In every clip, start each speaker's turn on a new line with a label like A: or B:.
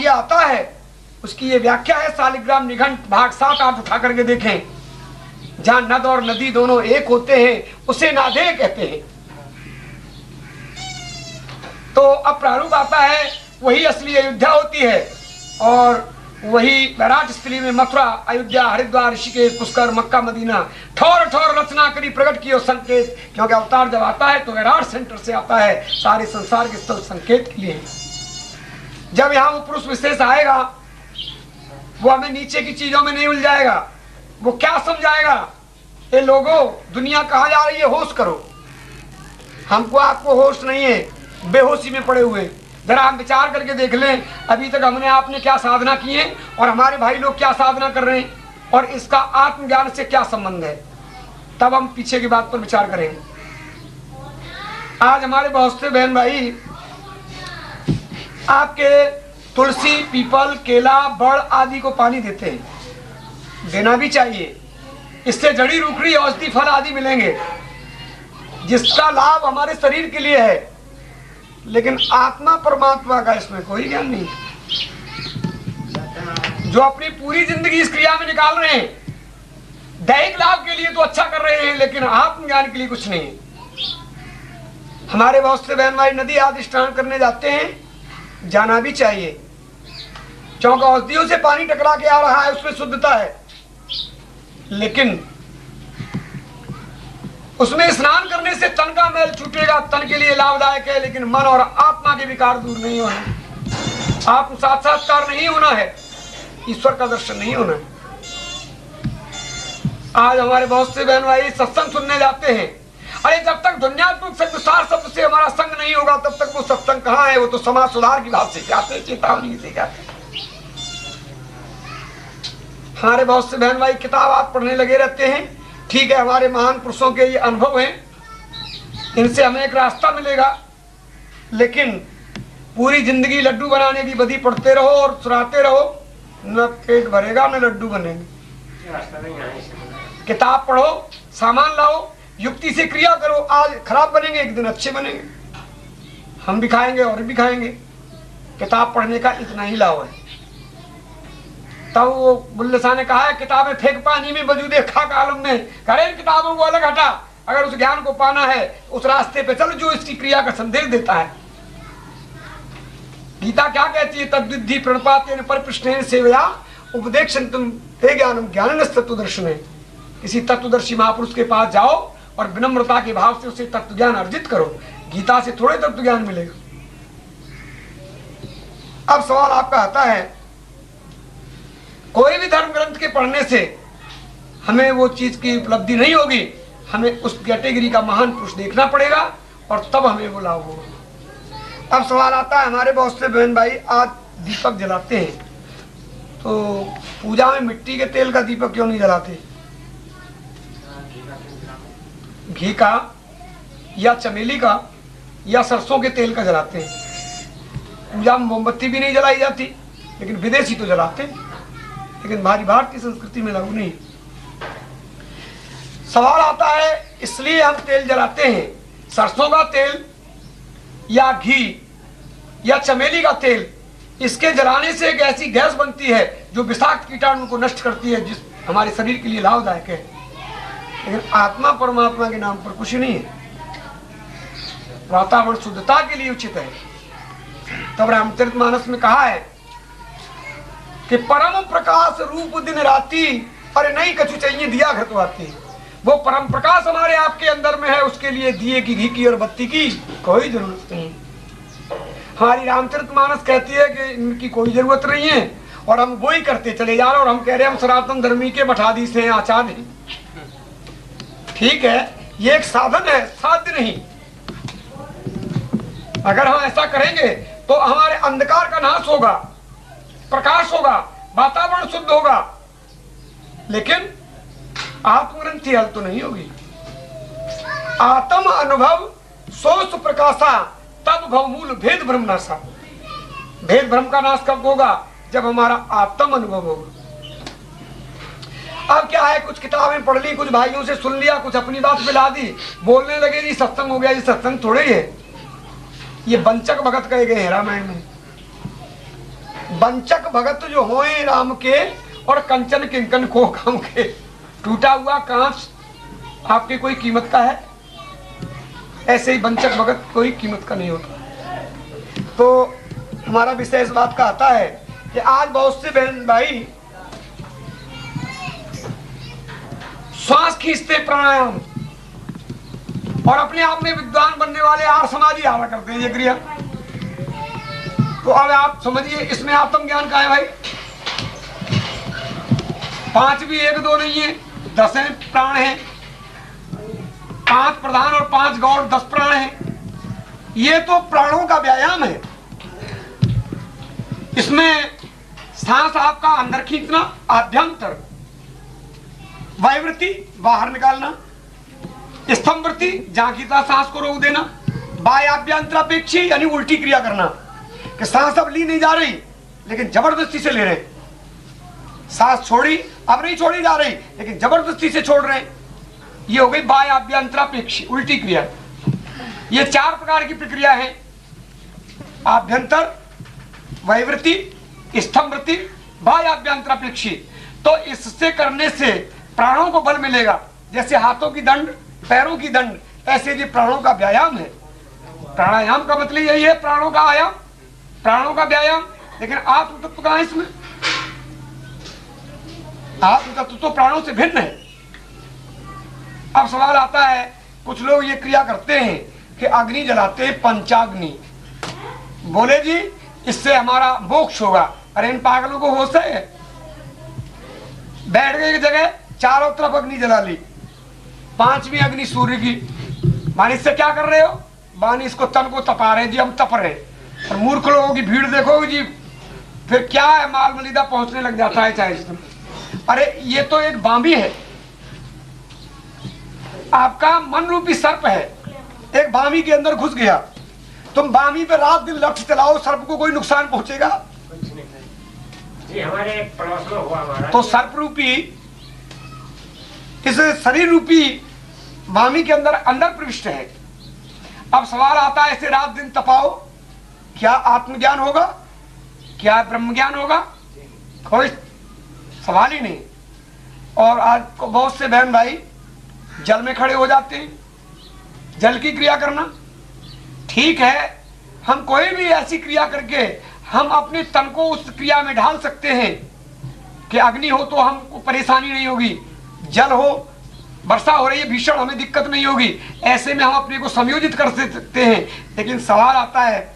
A: ये आता है उसकी ये व्याख्या है शालिग्राम निघंट भाग 7 आप उठा करके देखें। जहां नद और नदी दोनों एक होते हैं उसे नादे कहते हैं। तो अब प्रारूप आता है वही असली अयोध्या होती है और वही विराट स्थली में मथुरा, अयोध्या, हरिद्वार, ऋषिकेश, पुष्कर, मक्का, मदीना ठौर ठौर रचना करी प्रकट किए संकेत। क्योंकि अवतार जब आता है तो विराट सेंटर से आता है, सारे संसार के स्थल संकेत के लिए। जब यहाँ वो पुरुष विशेष आएगा वो हमें नीचे की चीजों में नहीं उलझाएगा। वो क्या समझाएगा, ये लोगों दुनिया कहाँ जा रही है, होश करो। हमको आपको होश नहीं है, बेहोशी में पड़े हुए। जरा हम विचार करके देख लें अभी तक हमने आपने क्या साधना की है और हमारे भाई लोग क्या साधना कर रहे हैं और इसका आत्मज्ञान से क्या संबंध है, तब हम पीछे की बात पर विचार करेंगे। आज हमारे बहुत से बहन भाई आपके तुलसी, पीपल, केला, बड़ आदि को पानी देते हैं, देना भी चाहिए। इससे जड़ी रूखड़ी औषधि फल आदि मिलेंगे जिसका लाभ हमारे शरीर के लिए है, लेकिन आत्मा परमात्मा का इसमें कोई ज्ञान नहीं। जो अपनी पूरी जिंदगी इस क्रिया में निकाल रहे हैं, दैहिक लाभ के लिए तो अच्छा कर रहे हैं लेकिन आत्मज्ञान के लिए कुछ नहीं। हमारे बहुत से बहन भाई नदी आदि स्नान करने जाते हैं, जाना भी चाहिए क्योंकि औषधियों से पानी टकरा के आ रहा है, उसमें शुद्धता है। लेकिन उसमें स्नान करने से तन का मैल छूटेगा, तन के लिए लाभदायक है, लेकिन मन और आत्मा के विकार दूर नहीं होने, आत्म साक्षात्कार नहीं होना है, ईश्वर का दर्शन नहीं होना है। आज हमारे बहुत से बहन भाई सत्संग सुनने जाते हैं, अरे जब तक दुनियात्मक संसार शब्द से हमारा संग नहीं होगा तब तक वो सत्संग कहाँ है, वो तो समाज सुधार की बात से जाते हैं, चेतावनी से जाते हैं। हमारे बहुत से बहन भाई किताब आप पढ़ने लगे रहते हैं, ठीक है, हमारे महान पुरुषों के ये अनुभव हैं, इनसे हमें एक रास्ता मिलेगा, लेकिन पूरी जिंदगी लड्डू बनाने की बदी पढ़ते रहो और चुराते रहो, न पेट भरेगा न लड्डू बनेंगे। किताब पढ़ो, सामान लाओ, युक्ति से क्रिया करो, आज खराब बनेंगे एक दिन अच्छे बनेंगे, हम भी खाएंगे और भी खाएंगे। किताब पढ़ने का इतना ही लाभ है। तब वो बुल्ले शाह ने कहा है किताबें फेंक पानी में वजूदे खाक आलम में, करे इन किताबों को अलग हटा, अगर उस ज्ञान को पाना है उस रास्ते पे चल जो इसकी क्रिया का संदेश देता है। गीता क्या कहती है, तद्विद्धि प्रणपातेन परिपृष्ठेन सेवया उपदेक्षन्तुम ते ज्ञानम ज्ञानेन तत्त्वदर्शिने। किसी तत्वदर्शी महापुरुष के पास जाओ और विनम्रता के भाव से उसे तत्व ज्ञान अर्जित करो। गीता से थोड़े तत्व ज्ञान मिलेगा। अब सवाल आपका आता है, कोई भी धर्म ग्रंथ के पढ़ने से हमें वो चीज की उपलब्धि नहीं होगी, हमें उस कैटेगरी का महान पुरुष देखना पड़ेगा और तब हमें वो लाभ होगा। अब सवाल आता है, हमारे बहुत से बहन भाई आज दीपक जलाते हैं, तो पूजा में मिट्टी के तेल का दीपक क्यों नहीं जलाते, घी का या चमेली का या सरसों के तेल का जलाते हैं। पूजा में मोमबत्ती भी नहीं जलाई जाती, लेकिन विदेशी तो जलाते हैं, लेकिन हमारी भारतीय संस्कृति में लागू नहीं। सवाल आता है इसलिए हम तेल जलाते हैं, सरसों का तेल या घी या चमेली का तेल, इसके जलाने से एक ऐसी गैस बनती है जो विषाक्त कीटाणु को नष्ट करती है, जिस हमारे शरीर के लिए लाभदायक है, लेकिन आत्मा परमात्मा के नाम पर कुछ नहीं है। वातावरण शुद्धता के लिए उचित है। तब रामचरितमानस में कहा है कि परम प्रकाश रूप दिन राती, अरे नहीं कछु चाहिए दिया घटवाती। वो परम प्रकाश हमारे आपके अंदर में है, उसके लिए दिए की, घी की और बत्ती की कोई जरूरत नहीं। हमारी रामचरितमानस कहती है कि इनकी कोई जरूरत नहीं है और हम वो ही करते चले जा रहे हैं और हम कह रहे हैं हम सनातन धर्मी के मठाधीश हैं, आचार्य हैं। ठीक है, ये एक साधन है, साध्य नहीं। अगर हम ऐसा करेंगे तो हमारे अंधकार का नाश होगा, प्रकाश होगा, वातावरण शुद्ध होगा, लेकिन आत्मग्रंथि हल तो नहीं होगी। आत्म अनुभव सोच प्रकाशा तब भवमूल भेद भ्रम नाशा। भेद भ्रम का नाश कब होगा, जब हमारा आत्म अनुभव होगा। अब क्या है, कुछ किताबें पढ़ ली, कुछ भाइयों से सुन लिया, कुछ अपनी बात मिला दी, बोलने लगे जी सत्संग हो गया। ये सत्संग थोड़े ही है, ये वंचक भगत कहे गए हैं रामायण में। वंचक भगत जो होए राम के और कंचन किंकन को काम के। टूटा हुआ कांच आपकी कोई कीमत का है, ऐसे ही वंचक भगत कोई कीमत का नहीं होता। तो हमारा विषय इस बात का आता है कि आज बहुत से बहन भाई श्वास खींचते प्राणायाम और अपने आप में विद्वान बनने वाले आर्य समाधि आवा करते हैं ये क्रिया। तो अब आप समझिए इसमें आत्मज्ञान का है भाई। 5 भी 1 2 नहीं है, 10 प्राण हैं, 5 प्रधान और 5 गौड़, 10 प्राण हैं। ये तो प्राणों का व्यायाम है। इसमें सांस आपका अंदर खींचना, आभ्यंतर, वायुवृत्ति बाहर निकालना, स्तंभवृत्ति जहां की तहां सांस को रोक देना, बाह्याभ्यंतरापेक्षी यानी उल्टी क्रिया करना कि सांस अब ली नहीं जा रही लेकिन जबरदस्ती से ले रहे हैं, सांस छोड़ी अब नहीं छोड़ी जा रही लेकिन जबरदस्ती से छोड़ रहे हैं, ये हो गई बाह्याभ्यंतरापेक्षी उल्टी क्रिया। ये 4 प्रकार की प्रक्रिया है, आभ्यंतर, वायुवृत्ति, स्तंभवृत्ति, बाह्याभ्यंतरापेक्षी। तो इससे करने से प्राणों को बल मिलेगा। जैसे हाथों की दंड, पैरों की दंड, ऐसे ये प्राणों का व्यायाम है। प्राणायाम का मतलब यही है, प्राणों का आयाम, प्राणों का व्यायाम। लेकिन आत्म तत्व कहां है इसमें? आत्म तत्व तो प्राणों से भिन्न है। अब सवाल आता है, कुछ लोग ये क्रिया करते हैं कि अग्नि जलाते हैं, पंचाग्नि, बोले जी इससे हमारा मोक्ष होगा। अरे इन पागलों को होश है? बैठ गए एक जगह, चारों तरफ अग्नि जला ली, 5वीं अग्नि सूर्य की। मानी इससे क्या कर रहे हो? मानी इसको तन को तपा रहे जी, हम तप रहे। और मूर्ख लोगों की भीड़ देखोगे जी, फिर क्या है, माल मलिदा पहुंचने लग जाता है चाहे जिसमें। अरे ये तो एक बांबी है, आपका मन रूपी सर्प है, एक बांबी के अंदर घुस गया। तुम बांबी पे रात दिन लठ चलाओ, सर्प को कोई नुकसान पहुंचेगा?
B: जी हमारे पड़ोस में हुआ हमारा।
A: तो सर्प रूपी इस शरीर रूपी बामी के अंदर प्रविष्ट है। अब सवाल आता है, ऐसे रात दिन तपाओ, क्या आत्मज्ञान होगा? क्या ब्रह्म ज्ञान होगा? कोई सवाल ही नहीं। और आज को बहुत से बहन भाई जल में खड़े हो जाते हैं। जल की क्रिया करना ठीक है, हम कोई भी ऐसी क्रिया करके हम अपने तन को उस क्रिया में ढाल सकते हैं कि अग्नि हो तो हमको परेशानी नहीं होगी, जल हो, वर्षा हो रही है भीषण, हमें दिक्कत नहीं होगी। ऐसे में हम अपने को संयोजित कर सकते हैं। लेकिन सवाल आता है,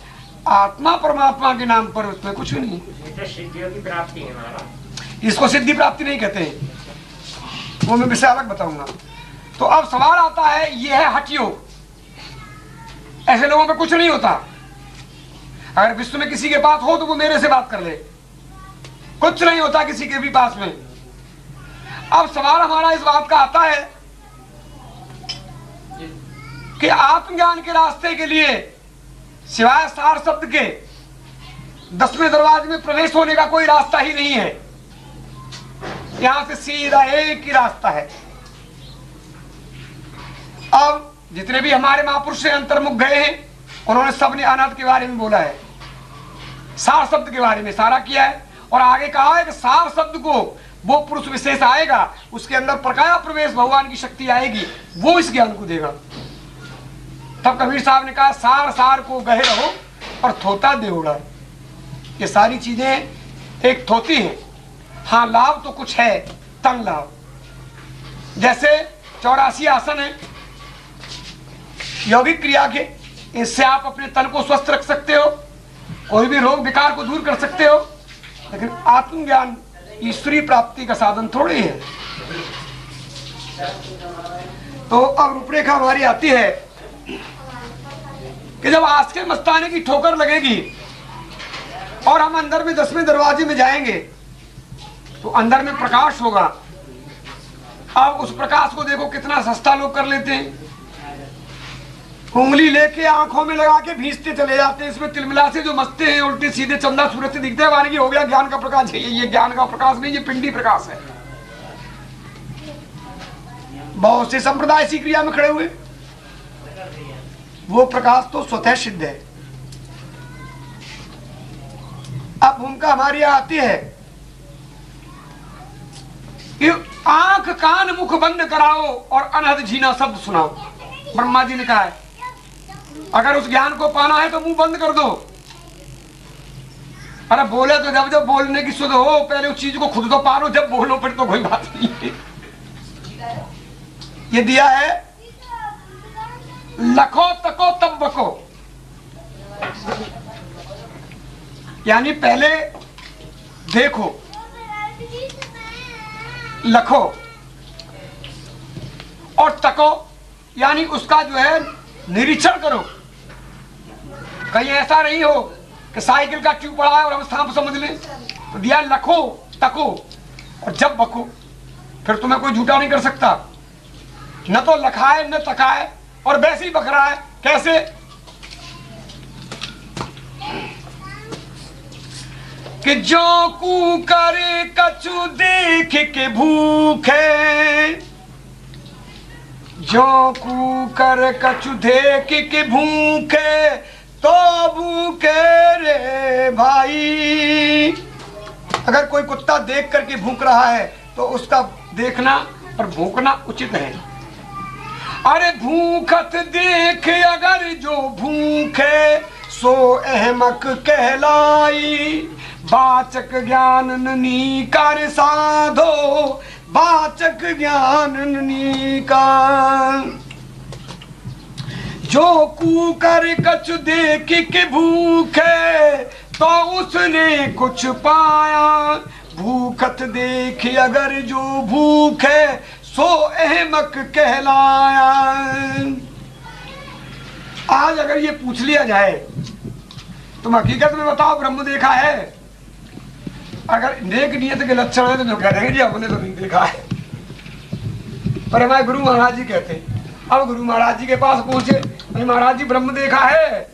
A: आत्मा परमात्मा के नाम पर उसमें कुछ भी नहीं।
B: सिद्धियों की प्राप्ति है हमारा,
A: इसको सिद्धि प्राप्ति नहीं कहते हैं, वो मैं विषय अलग बताऊंगा। तो अब सवाल आता है, यह है हठ योग। ऐसे लोगों पे कुछ नहीं होता। अगर विश्व में किसी के पास हो तो वो मेरे से बात कर ले, कुछ नहीं होता किसी के भी पास में। अब सवाल हमारा इस बात का आता है कि आत्मज्ञान के रास्ते के लिए सिवाय सार शब्द के 10वें दरवाजे में प्रवेश होने का कोई रास्ता ही नहीं है। यहां से सीधा एक ही रास्ता है। अब जितने भी हमारे महापुरुष से अंतर्मुख गए हैं, उन्होंने सबने अनाथ के बारे में बोला है, सार शब्द के बारे में सारा किया है। और आगे कहा है कि सार शब्द को वो पुरुष विशेष आएगा, उसके अंदर प्रकाश प्रवेश भगवान की शक्ति आएगी, वो इस ज्ञान को देगा। तब कबीर साहब ने कहा, सार सार को गहे रहो और थोता दे उड़ा। ये सारी चीजें एक थोती है। हाँ लाभ तो कुछ है, तन लाभ। जैसे 84 आसन है यौगिक क्रिया के, इससे आप अपने तन को स्वस्थ रख सकते हो, कोई भी रोग विकार को दूर कर सकते हो। लेकिन आत्मज्ञान ईश्वरीय प्राप्ति का साधन थोड़ी है। तो अब रूपरेखा हमारी आती है कि जब आज के मस्ताने की ठोकर लगेगी और हम अंदर में 10वें दरवाजे में जाएंगे तो अंदर में प्रकाश होगा। अब उस प्रकाश को देखो कितना सस्ता लोग कर लेते हैं, उंगली लेके आंखों में लगा के भींचते चले जाते हैं। इसमें तिलमिला से जो मस्ते हैं, उल्टे सीधे चंदा सूरत से दिखते हैं, वाले की हो गया ज्ञान का प्रकाश है। ये ज्ञान का प्रकाश नहीं, ये पिंडी प्रकाश है। बहुत से संप्रदाय इसी क्रिया में खड़े हुए, वो प्रकाश तो स्वतः सिद्ध है। अब भूमिका हमारी आती है कि आंख कान मुख बंद कराओ और अनहद झीना शब्द सुनाओ। ब्रह्मा जी ने कहा है अगर उस ज्ञान को पाना है तो मुंह बंद कर दो। अरे बोले तो जब जब बोलने की सुध हो, पहले उस चीज को खुद तो पालो, जब बोलो फिर तो कोई बात नहीं है। ये दिया है लखो तको तब बको, यानी पहले देखो, लखो और तको यानी उसका जो है निरीक्षण करो। कहीं ऐसा नहीं हो कि साइकिल का ट्यूब पड़ा है और हम सांप समझ लें। तो दिया लखो तको और जब बको, फिर तुम्हें कोई झूठा नहीं कर सकता। न तो लखाए न तकाए और वैसे ही बक रहा है। कैसे? कि जो कू करे कछु देख के भूखे, जो कू कर कछु देख के भूखे तो भूखे रे भाई। अगर कोई कुत्ता देख करके भूख रहा है तो उसका देखना और भूखना उचित है। अरे भूखत देख अगर जो भूखे सो अहमक कहलाई। वाचक ज्ञान ननी कर साधो, वाचक ज्ञान ननी का। जो कू कर कछ देख के भूखे तो उसने कुछ पाया। भूखत देख अगर जो भूखे सो अहमक कहलाया। आज अगर ये पूछ लिया जाए तुम हकीकत में बताओ ब्रह्म देखा है? अगर नेक नियत के लक्षण है तो जो कह देंगे जी हमने तो नहीं देखा है। पर हमारे गुरु महाराज जी कहते हैं। अब गुरु महाराज जी के पास पहुंचे, नहीं महाराज जी ब्रह्म देखा है?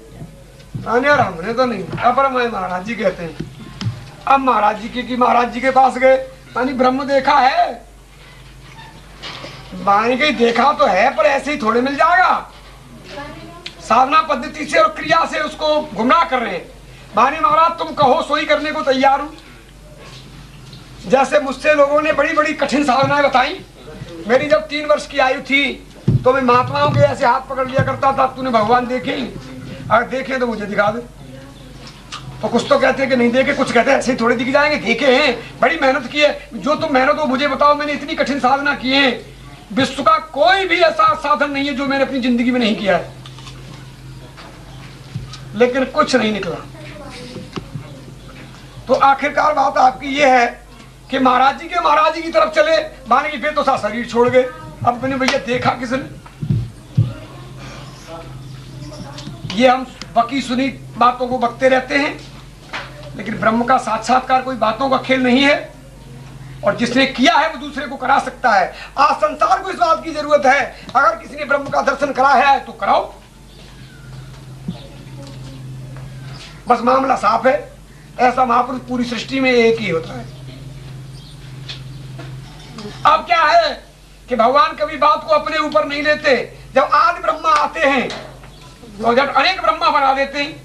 A: यार हमने तो नहीं। अब महाराज जी कहते हैं, अब महाराज जी की महाराज जी के पास गए, यानी ब्रह्म देखा है? बाई कहीं देखा तो है पर ऐसे ही थोड़े मिल जाएगा। साधना पद्धति से और क्रिया से उसको गुमराह कर रहे हैं। बानी महाराज तुम कहो सोई करने को तैयार हूं। जैसे मुझसे लोगों ने बड़ी बड़ी कठिन साधनाएं बताई। मेरी जब 3 वर्ष की आयु थी तो मैं महात्माओं के ऐसे हाथ पकड़ लिया करता था, तूने भगवान देखे? अगर देखे तो मुझे दिखा दे। तो कुछ तो कहते हैं कि नहीं देखे, कुछ कहते हैं ऐसे ही थोड़े दिख जाएंगे। देखे हैं, बड़ी मेहनत की है। जो तुम मेहनत हो मुझे बताओ, मैंने इतनी कठिन साधना की है। विश्व का कोई भी ऐसा साधन नहीं है जो मैंने अपनी जिंदगी में नहीं किया है, लेकिन कुछ नहीं निकला। तो आखिरकार बात आपकी ये है कि महाराज जी के महाराज जी की तरफ चले, माने की फिर तो सा शरीर छोड़ गए। अब मैंने भैया देखा किसने? ये हम बकी सुनी बातों को बकते रहते हैं, लेकिन ब्रह्म का साक्षात्कार कोई बातों का खेल नहीं है। और जिसने किया है वो दूसरे को करा सकता है। आज संसार को इस बात की जरूरत है, अगर किसी ने ब्रह्म का दर्शन करा है तो कराओ, बस मामला साफ है। ऐसा महापुरुष पूरी सृष्टि में एक ही होता है। अब क्या है कि भगवान कभी बात को अपने ऊपर नहीं लेते। जब आदि ब्रह्मा आते हैं तो जब अनेक ब्रह्मा बना देते हैं,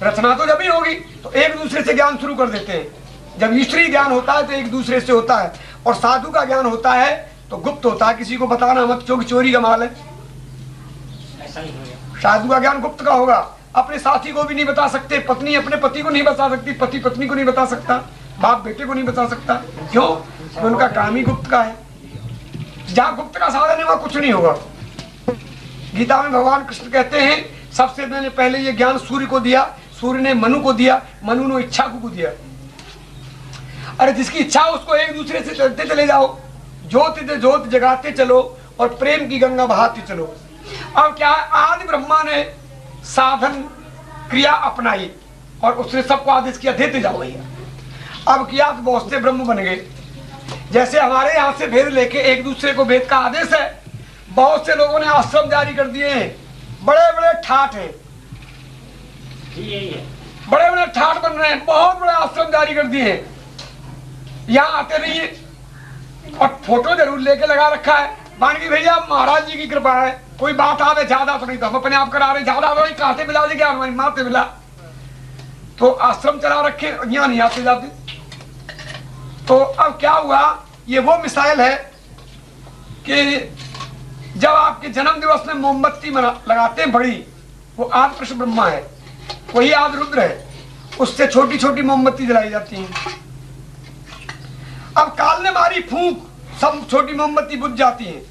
A: रचना तो जब ही होगी तो एक दूसरे से ज्ञान शुरू कर देते हैं। जब ईश्वरीय ज्ञान होता है तो एक दूसरे से होता है, और साधु का ज्ञान होता है तो गुप्त होता है, किसी को बताना मत, क्योंकि चोरी का माल है। साधु का ज्ञान गुप्त का होगा। अपने साथी को भी नहीं बता सकते, पत्नी अपने पति को नहीं बता सकती, पति पत्नी को नहीं बता सकता, बाप बेटे को नहीं बता सकता। क्यों? तो उनका काम ही गुप्त का है। जहां गुप्त का साधन है वहां कुछ नहीं होगा। गीता में भगवान कृष्ण कहते हैं सबसे मैंने पहले ये ज्ञान सूर्य को दिया, सूर्य ने मनु को दिया, मनु ने इच्छा को दिया। अरे जिसकी इच्छा उसको एक दूसरे से चलते चले जाओ, ज्योत ज्योत जगाते चलो और प्रेम की गंगा बहाते चलो। अब क्या है, आदि ब्रह्मा ने साधन क्रिया अपनाई और उसने सबको आदेश किया देते जाओ भैया। अब किया तो बहुत से ब्रह्म बन गए। जैसे हमारे यहाँ से भेद लेके एक दूसरे को भेद का आदेश है, बहुत से लोगों ने आश्रम जारी कर दिए हैं। बड़े बड़े ठाठ हैं, बड़े बड़े ठाठ बन रहे हैं, बहुत बड़े आश्रम जारी कर दिए हैं। यहाँ आते रहिए और फोटो जरूर लेके लगा रखा है, मान के भैया महाराज जी की कृपा है, कोई बात आवे ज्यादा तो नहीं, तो हम अपने आप करा रहे, ज्यादा तो नहीं, कहां से मिला जी, क्या हमारी माँ से मिला। तो आश्रम चला रखे, यहाँ नहीं आते जाते। तो अब क्या हुआ, ये वो मिसाइल है कि जब आपके जन्म दिवस में मोमबत्ती लगाते हैं बड़ी, वो आदि पुरुष ब्रह्मा है, वही आदि रुद्र है, उससे छोटी छोटी मोमबत्ती जलाई जाती है। अब काल ने मारी फूंक, सब छोटी मोमबत्ती बुझ जाती है।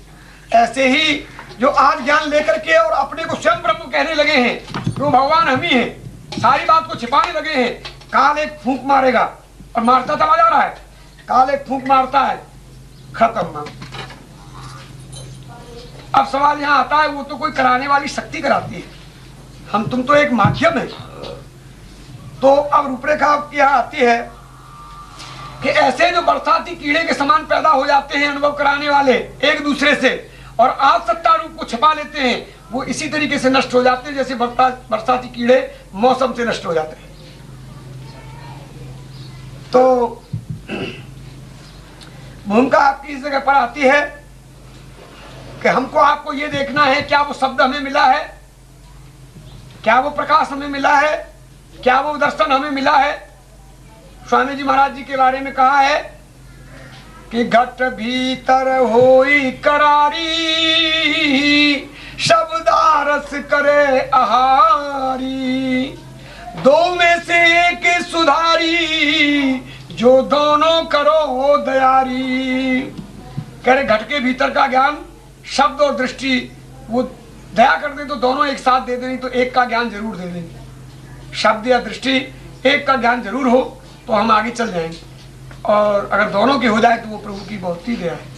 A: ऐसे ही जो आज ज्ञान लेकर के और अपने को स्वयं ब्रह्म कहने लगे हैं, वो भगवान हम ही हैं, सारी बात को छिपाने लगे हैं, काल एक फूंक मारेगा, और मारता चला जा रहा है। काल एक फूंक मारता है, खत्म। अब सवाल यहाँ आता है, वो तो कोई कराने वाली शक्ति कराती है, हम तुम तो एक माध्यम है। तो अब रूपरेखा यहाँ आती है कि ऐसे जो बरसाती कीड़े के समान पैदा हो जाते हैं अनुभव कराने वाले एक दूसरे से, और आज सत्ता रूप को छिपा लेते हैं, वो इसी तरीके से नष्ट हो जाते हैं जैसे बरसाती कीड़े मौसम से नष्ट हो जाते हैं। तो भूमिका आपकी इस जगह पर आती है कि हमको आपको ये देखना है, क्या वो शब्द हमें मिला है, क्या वो प्रकाश हमें मिला है, क्या वो दर्शन हमें मिला है। स्वामी जी महाराज जी के बारे में कहा है कि घट भीतर होई करारी, शब्दारस करे आहारी, दो में से एक सुधारी, जो दोनों करो दयारी। कह रहे घट के भीतर का ज्ञान, शब्द और दृष्टि, वो दया कर दे तो दोनों एक साथ दे दें, तो एक का ज्ञान जरूर दे देंगे। शब्द या दृष्टि एक का ज्ञान जरूर हो तो हम आगे चल जाएंगे, और अगर दोनों की हो जाए तो वो प्रभु की बहुत ही दया है।